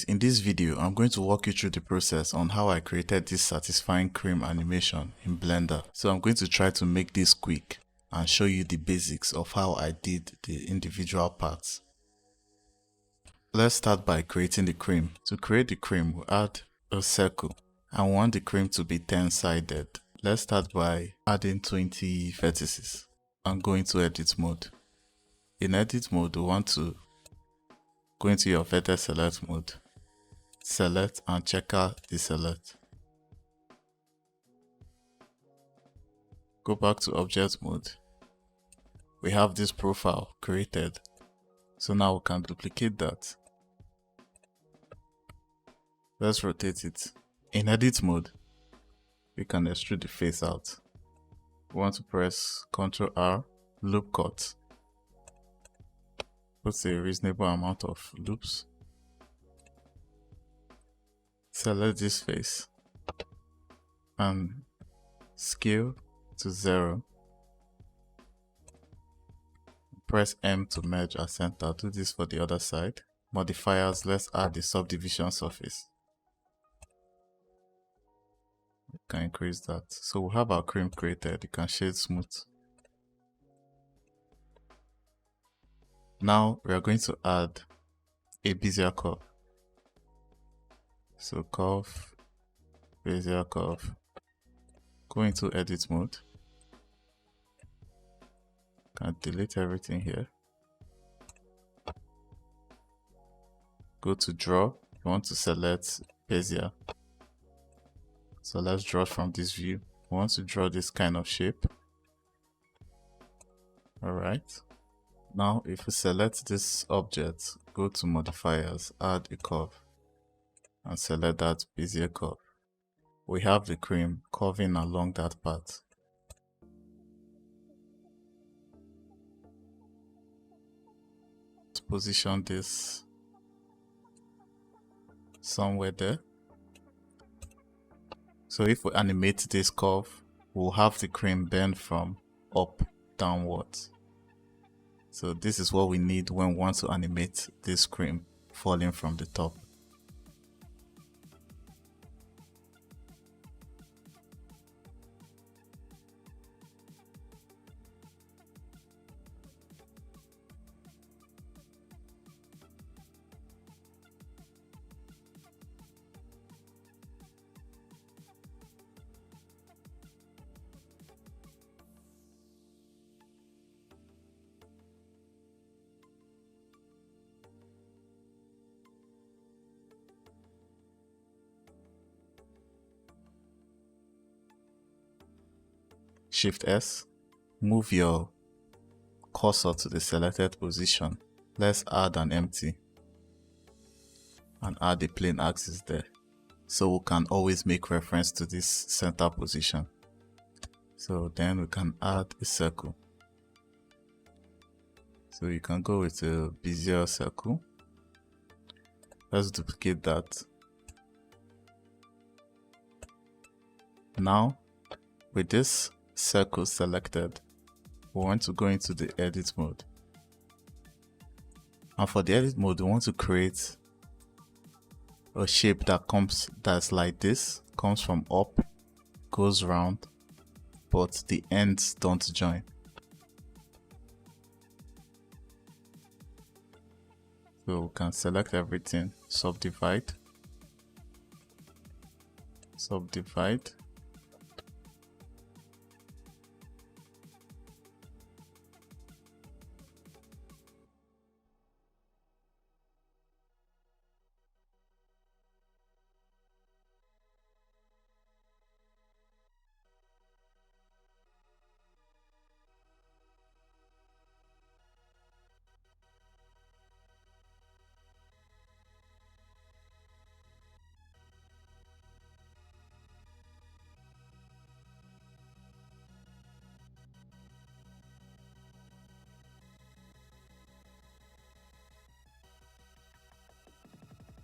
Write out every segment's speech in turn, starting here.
in this video, I'm going to walk you through the process on how I created this satisfying cream animation in Blender. So I'm going to try to make this quick and show you the basics of how I did the individual parts. Let's start by creating the cream. To create the cream, we'll add a circle. I want the cream to be 10-sided. Let's start by adding 20 vertices and go into edit mode. In edit mode, we want to go into your vertex select mode. Select and check out the select. Go back to object mode. We have this profile created. So now we can duplicate that. Let's rotate it. In edit mode, we can extrude the face out. We want to press Ctrl R, loop cut. Put a reasonable amount of loops. Select this face and scale to 0. Press M to merge as center. Do this for the other side. Modifiers, let's add the subdivision surface. You can increase that. So we have our cream created. You can shade smooth. Now we are going to add a Bezier curve. So curve, Bezier curve. Go into edit mode. Can delete everything here. Go to draw. You want to select Bezier. So let's draw from this view. We want to draw this kind of shape. Alright. Now if we select this object, go to modifiers, add a curve, and select that Bezier curve. We have the cream curving along that path. Let's position this somewhere there. So if we animate this curve, we'll have the cream bend from up downwards. So this is what we need when we want to animate this cream falling from the top. Shift S, move your cursor to the selected position. Let's add an empty and add a plane axis there, so we can always make reference to this center position. So then we can add a circle. So you can go with a Bezier circle. Let's duplicate that. Now with this circle selected, we want to go into the edit mode, and for the edit mode we want to create a shape that's like this, comes from up, goes round, but the ends don't join. So we can select everything, subdivide,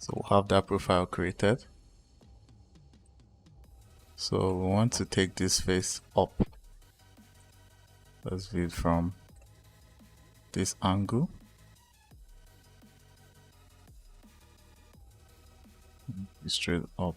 So we'll have that profile created. So we want to take this face up. Let's view it from this angle. straight up.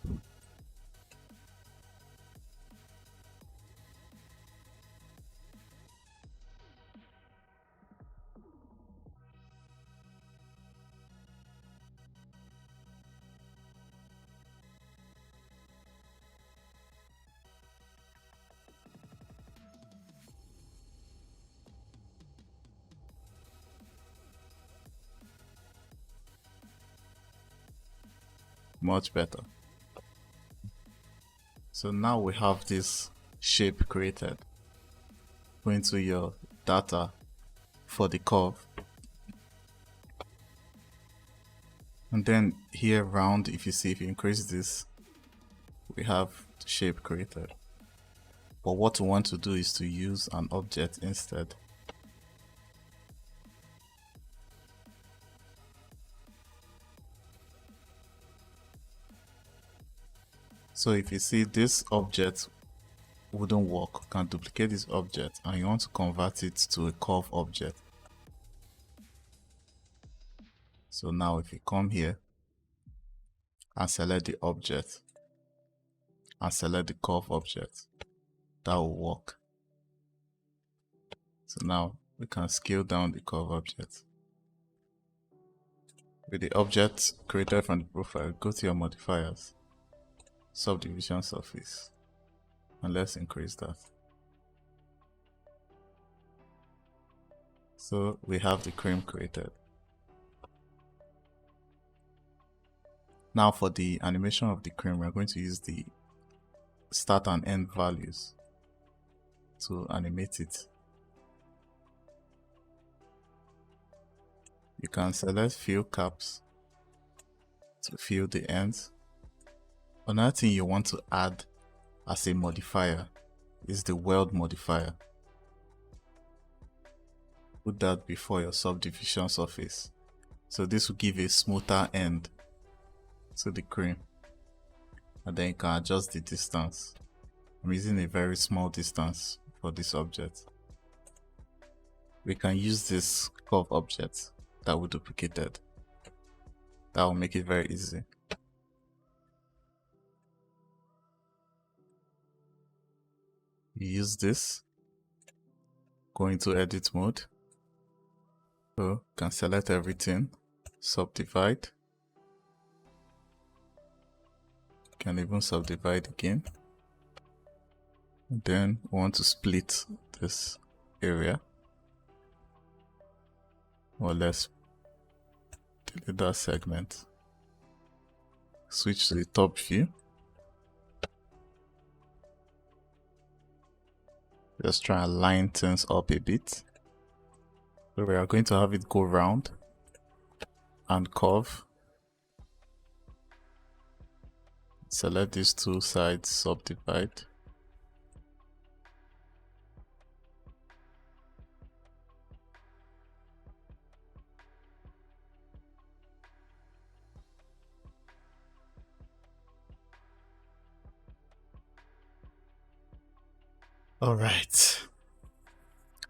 Much better. So now we have this shape created. Go into your data for the curve, and then here round, if you increase this, we have the shape created. But what we want to do is to use an object instead. So if you see this object wouldn't work, you can duplicate this object and you want to convert it to a curve object. So now if you come here and select the object and select the curve object, that will work. So now we can scale down the curve object. With the object created from the profile, go to your modifiers, subdivision surface, and let's increase that. So we have the cream created. Now for the animation of the cream, we're going to use the start and end values to animate it. You can select fill caps to fill the ends. Another thing you want to add as a modifier is the weld modifier. Put that before your subdivision surface. So this will give a smoother end to the cream. And then you can adjust the distance. I'm using a very small distance for this object. We can use this curve object that we duplicated. That will make it very easy. You use this, go into edit mode. So you can select everything, subdivide. You can even subdivide again. And then we want to split this area. Or let's delete that segment. Switch to the top view. Just try and line things up a bit. So we are going to have it go round and curve. Select these two sides, subdivide. Alright.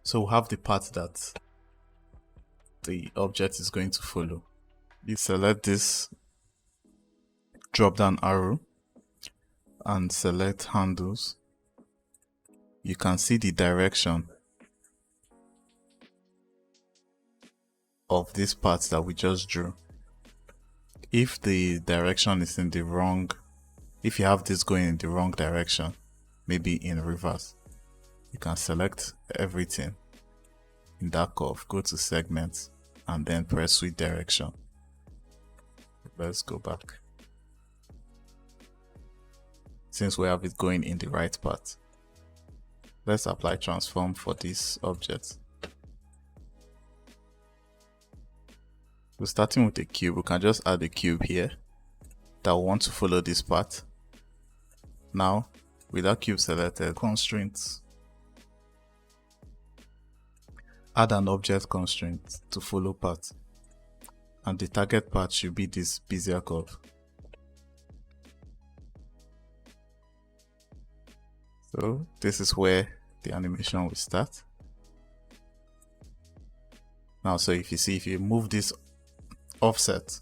So we have the path that the object is going to follow. You select this drop down arrow and select handles. You can see the direction of this path that we just drew. If the direction is in the wrong, if you have this going in the wrong direction, maybe in reverse, you can select everything in that curve, go to segments, and then press switch direction. Let's go back. Since we have it going in the right path, let's apply transform for this object. So starting with a cube, we can just add a cube here that will want to follow this path. Now, with that cube selected, constraints. Add an object constraint to follow path, and the target path should be this Bezier curve. So this is where the animation will start. Now, so if you see, if you move this offset,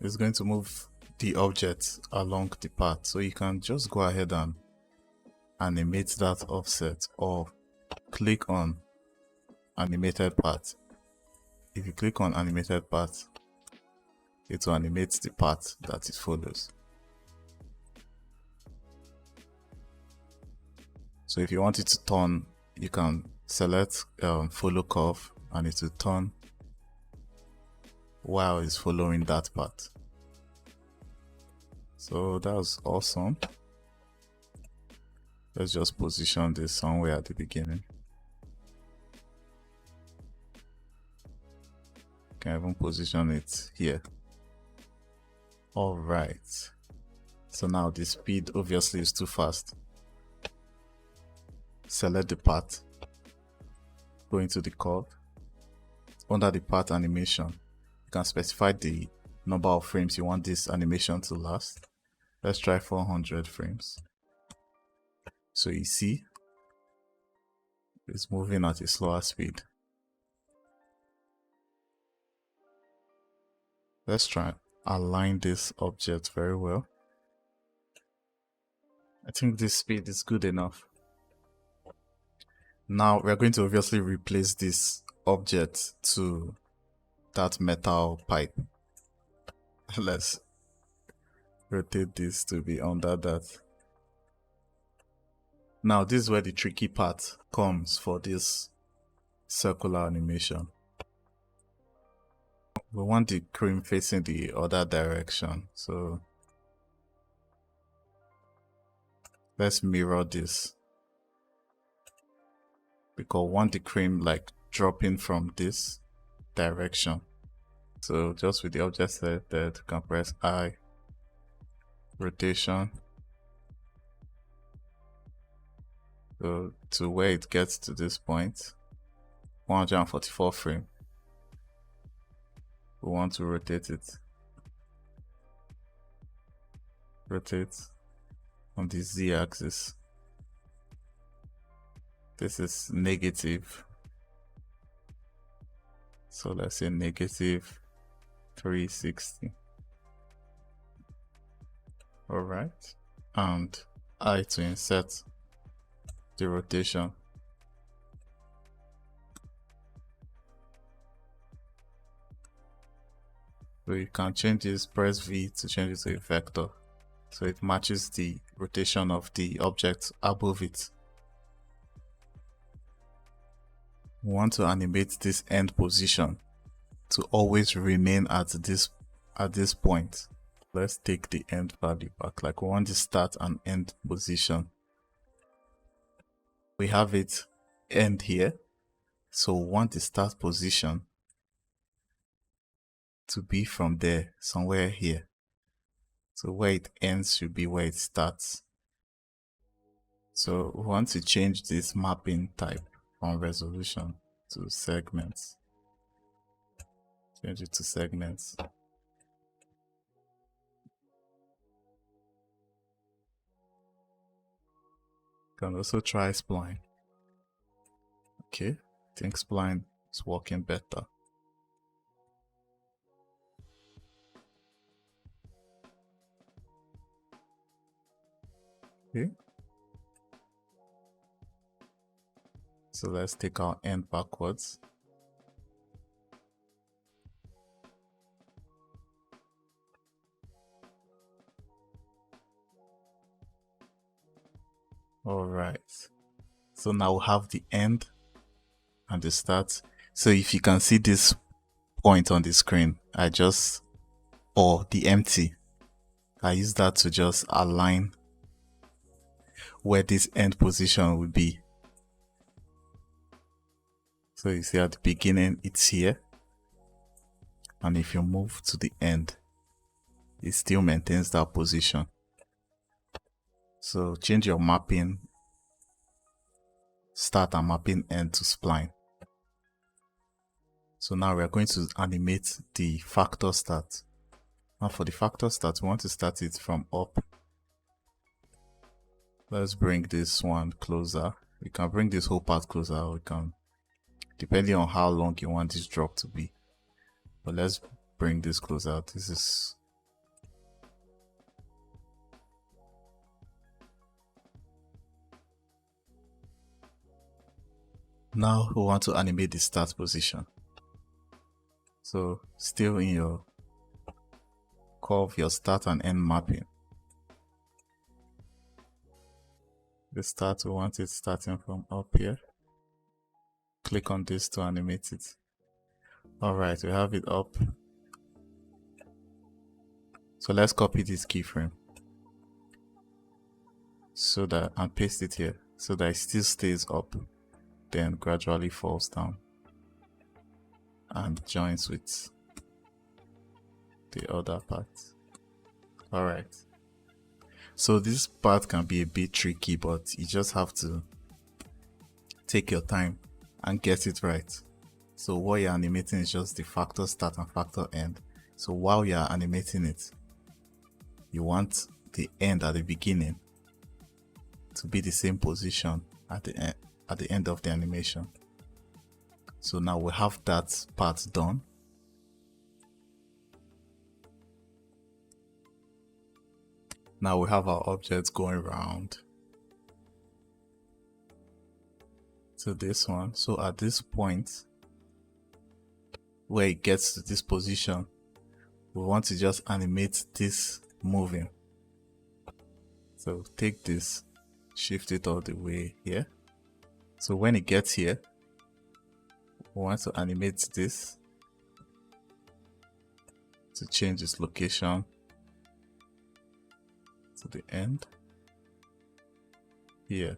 it's going to move the object along the path. So you can just go ahead and animate that offset, or click on animated path. If you click on animated path, it will animate the path that it follows. So if you want it to turn, you can select follow curve, and it will turn while it's following that path. So that was awesome. Let's just position this somewhere at the beginning. Can even position it here. All right. So now the speed obviously is too fast. Select the path. Go into the curve. Under the path animation, you can specify the number of frames you want this animation to last. Let's try 400 frames. So you see, it's moving at a slower speed. Let's try and align this object very well. I think this speed is good enough. Now we're going to obviously replace this object to that metal pipe. Let's rotate this to be under that. Now this is where the tricky part comes for this circular animation. We want the cream facing the other direction, so let's mirror this, because we want the cream like dropping from this direction. So just with the object selected, you can press I, rotation, so to where it gets to this point, 144 frame. We want to rotate it. Rotate on the z-axis. This is negative. So let's say negative 360. Alright. And I to insert the rotation. So you can change this, press V to change it to a vector, so it matches the rotation of the object above it. We want to animate this end position to always remain at this point. Let's take the end value back. Like we want the start and end position. We have it end here, so we want the start position to be from there, somewhere here. So where it ends should be where it starts. So we want to change this mapping type from resolution to segments. Change it to segments. You can also try spline. Okay, I think spline is working better. Okay. So let's take our end backwards. Alright. So now we have the end and the start. So if you can see this point on the screen, or the empty, I use that to just align where this end position will be. So you see at the beginning it's here, and if you move to the end, it still maintains that position. So change your mapping start and mapping end to spline. So now we are going to animate the factor start. Now for the factor start, we want to start it from up. Let's bring this one closer. We can bring this whole part closer, or we can, depending on how long you want this drop to be. But let's bring this closer. This is Now we want to animate the start position. So still in your curve, your start and end mapping. The start, we want it starting from up here. Click on this to animate it. Alright, we have it up. So let's copy this keyframe so that, and paste it here so that it still stays up, then gradually falls down and joins with the other part. Alright, so this part can be a bit tricky, but you just have to take your time and get it right. So what you're animating is just the factor start and factor end. So while you're animating it, you want the end at the beginning to be the same position at the end of the animation. So now we have that part done. Now we have our objects going around to this one. So at this point where it gets to this position, we want to just animate this moving. So take this, shift it all the way here. So when it gets here, we want to animate this to change its location to the end here.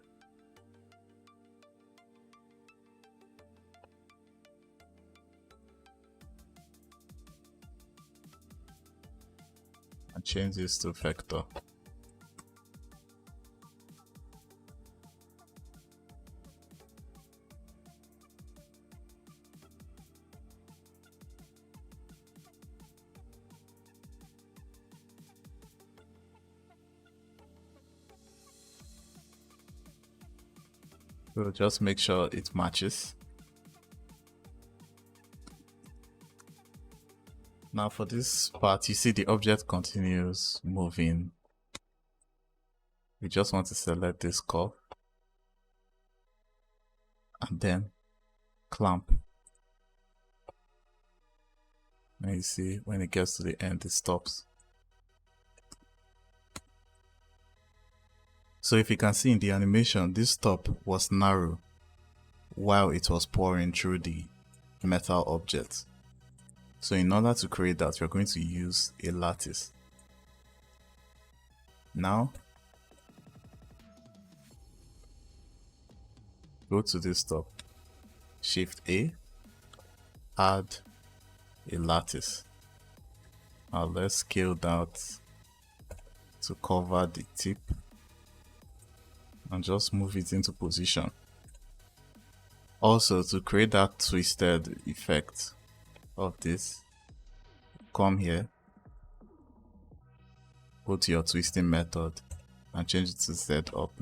And change this to vector. So just make sure it matches. Now for this part, you see the object continues moving. We just want to select this curve and then clamp. And you see when it gets to the end, it stops. So if you can see in the animation, this top was narrow while it was pouring through the metal object. So in order to create that, we're going to use a lattice. Now, go to this top, Shift A, add a lattice. Now let's scale that to cover the tip and just move it into position. Also, to create that twisted effect of this, come here, go to your twisting method and change it to Z up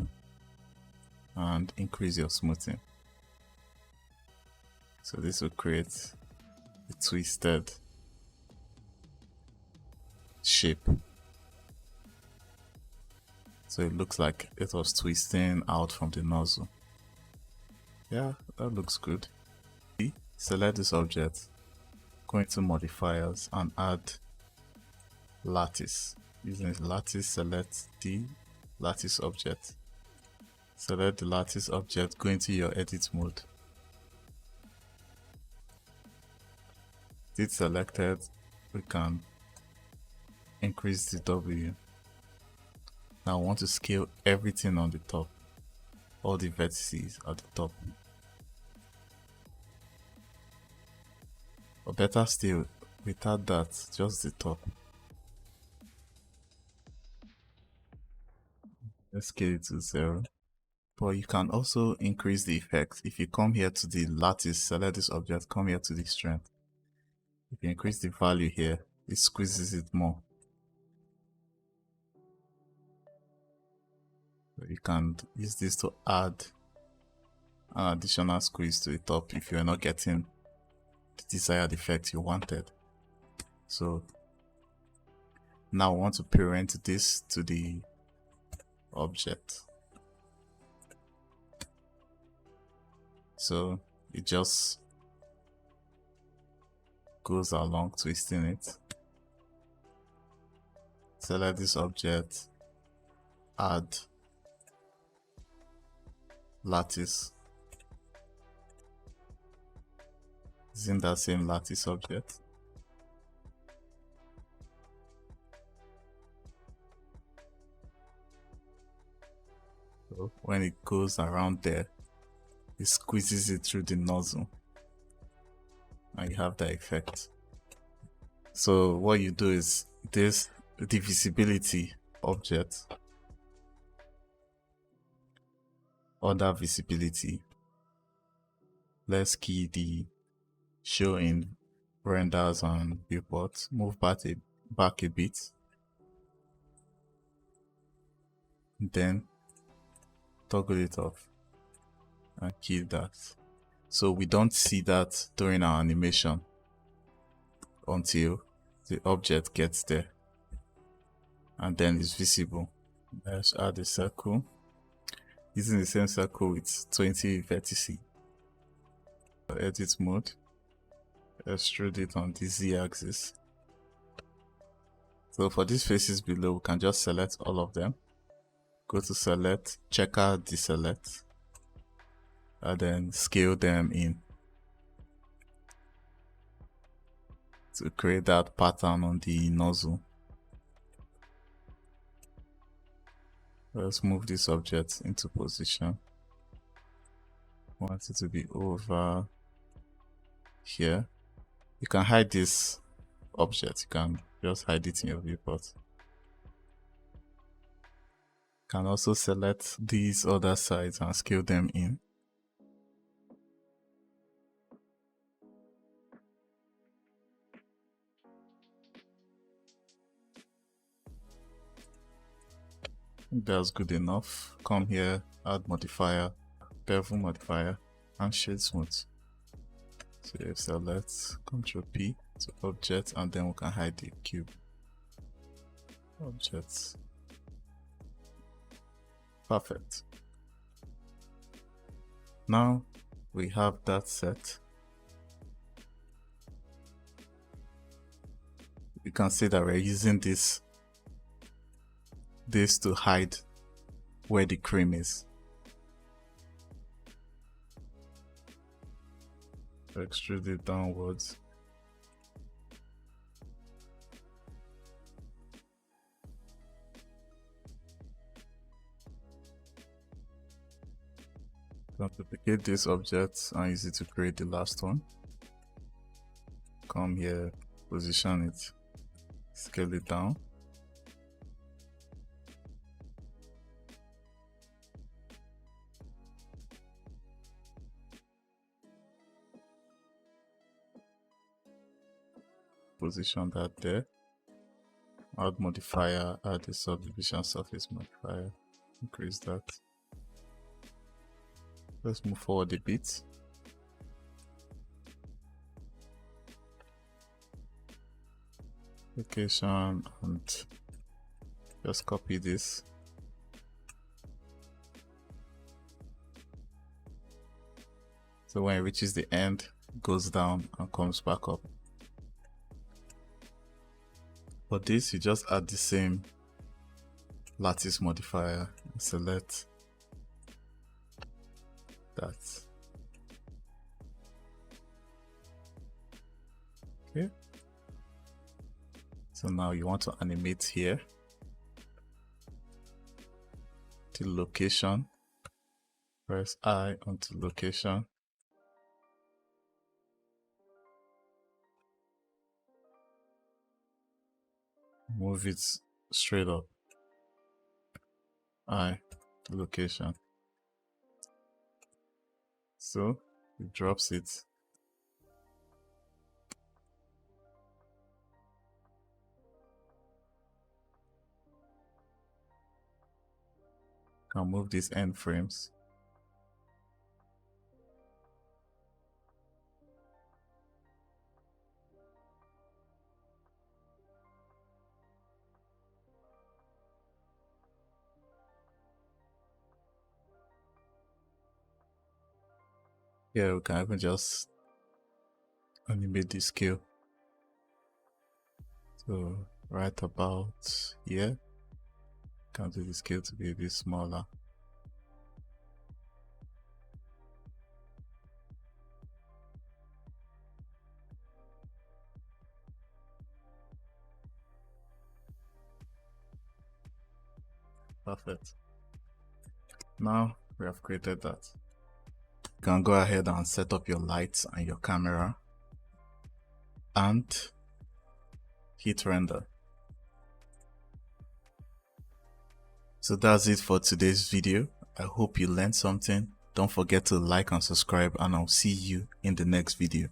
and increase your smoothing. So this will create a twisted shape. So it looks like it was twisting out from the nozzle. Yeah, that looks good. Select this object, go into modifiers and add lattice. Using lattice, select the lattice object. Select the lattice object, go into your edit mode. It's selected, we can increase the W. Now I want to scale everything on the top, all the vertices at the top. Or better still, without that, just the top. Let's scale it to 0. But you can also increase the effect. If you come here to the lattice, select this object, come here to the strength. If you increase the value here, it squeezes it more. So you can use this to add an additional squeeze to the top if you're not getting the desired effect you wanted. So now I want to parent this to the object. So it just goes along twisting it. Select this object, add lattice using that same lattice object. So when it goes around there, it squeezes it through the nozzle and you have that effect. So what you do is the visibility object, under visibility, let's key the show in renders and viewports, move back a bit, then toggle it off and key that. So we don't see that during our animation until the object gets there and then it's visible. Let's add a circle using the same circle with 20 vertices. Edit mode, extrude it on the z-axis. So for these faces below, we can just select all of them, go to select, check out deselect, and then scale them in to create that pattern on the nozzle. Let's move this object into position. I want it to be over here. You can hide this object, you can just hide it in your viewport. You can also select these other sides and scale them in. That's good enough. Come here, add modifier, bevel modifier, and shade smooth. So you select Ctrl P to object, and then we can hide the cube. Objects. Perfect. Now we have that set. You can see that we're using this to hide where the cream is. Extrude it downwards. Duplicate this object and use it to create the last one. Come here, position it, scale it down. Position that there. Add modifier, add a subdivision surface modifier, increase that. Let's move forward a bit. Location, and just copy this. So when it reaches the end, it goes down and comes back up. For this, you just add the same lattice modifier and select that. Okay. So now you want to animate here. To location. Press I onto location. Move it straight up. I to location. So it drops it. Can move these end frames. Yeah, we can even just animate the scale. So right about here, can do the scale to be a bit smaller. Perfect. Now we have created that. You can go ahead and set up your lights and your camera and hit render. So that's it for today's video. I hope you learned something. Don't forget to like and subscribe, and I'll see you in the next video.